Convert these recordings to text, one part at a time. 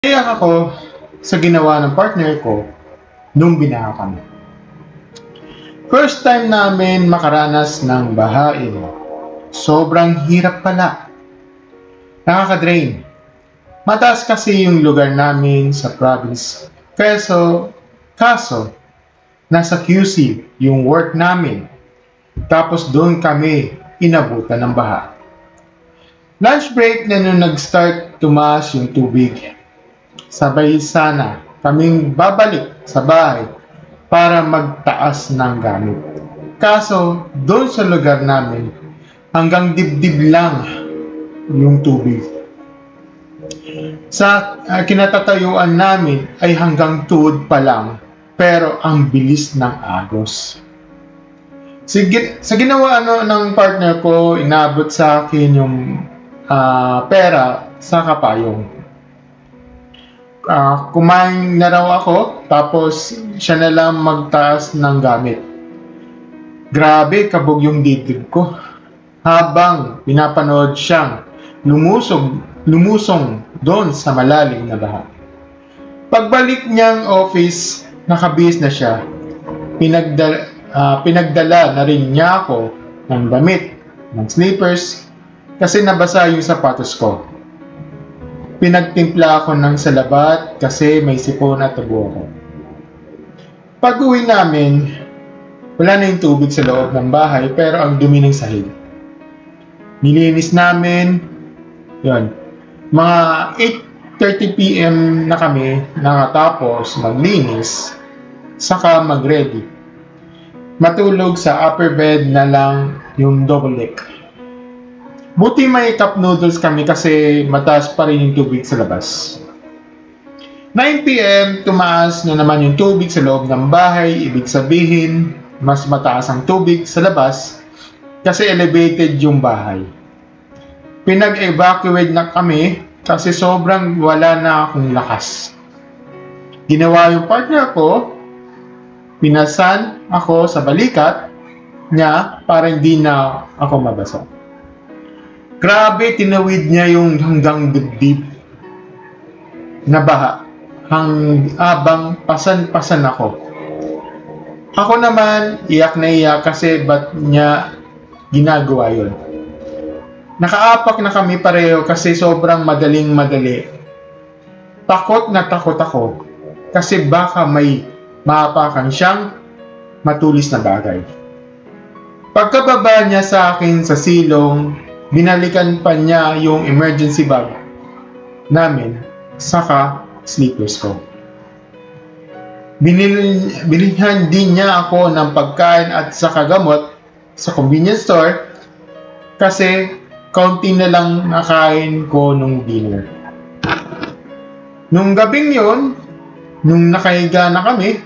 Naiyak ako sa ginawa ng partner ko nung binaha kami. First time namin makaranas ng bahain. Sobrang hirap pala. Nakaka-drain. Mataas kasi yung lugar namin sa province. Kaso, nasa QC yung work namin. Tapos doon kami inabutan ng baha. Lunch break na nung nag-start tumaas yung tubig. Sabay sana kaming babalik sa bahay para magtaas ng gamit. Kaso, doon sa lugar namin, hanggang dibdib lang yung tubig. Sa kinatatayuan namin ay hanggang tuhod pa lang, pero ang bilis ng agos. Sa ginawa ng partner ko, inabot sa akin yung pera sa kapayong. Kumain na raw ako, tapos siya na lang magtaas ng gamit. Grabe, kabog yung dibdib ko. Habang pinapanood siyang lumusong doon sa malalim na baha. Pagbalik niyang office, nakabihis na siya. Pinagdala na rin niya ako ng damit, ng slippers, kasi nabasa yung sapatos ko. Pinagtimpla ako ng salabat kasi may sipon at tubo ako. Pag-uwi namin, wala na yung tubig sa loob ng bahay pero ang dumi ng sahig. Nilinis namin, yun, mga 8:30 PM na kami nakatapos maglinis, saka mag-ready. Matulog sa upper bed na lang yung double deck. Buti may cup noodles kami kasi mataas pa rin yung tubig sa labas. 9 PM, tumaas na naman yung tubig sa loob ng bahay, ibig sabihin, mas mataas ang tubig sa labas kasi elevated yung bahay. Pinag-evacuate na kami kasi sobrang wala na akong lakas. Ginawa yung partner ko, pinasan ako sa balikat niya para hindi na ako mabasa. Grabe, tinawid niya yung hanggang dibdib na baha habang pasan-pasan ako. Ako naman, iyak na iyak kasi ba't niya ginagawa yun. Nakaapak na kami pareho kasi sobrang madali. Takot na takot ako kasi baka may maapakan siyang matulis na bagay. Pagkababa niya sa akin sa silong, binalikan pa niya yung emergency bag namin, saka slippers ko. Binilhan din niya ako ng pagkain at saka gamot sa convenience store kasi kaunti na lang nakain ko nung dinner. Nung gabing yun, nung nakahiga na kami,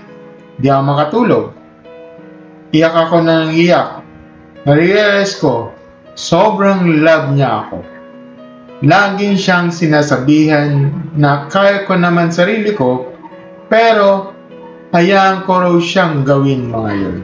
di ako makatulog. Iyak ako ng iyak. Narealize ko, sobrang love niya ako. Laging siyang sinasabihan na kaya ko naman sarili ko, pero hayaan ko raw siyang gawin mga yun.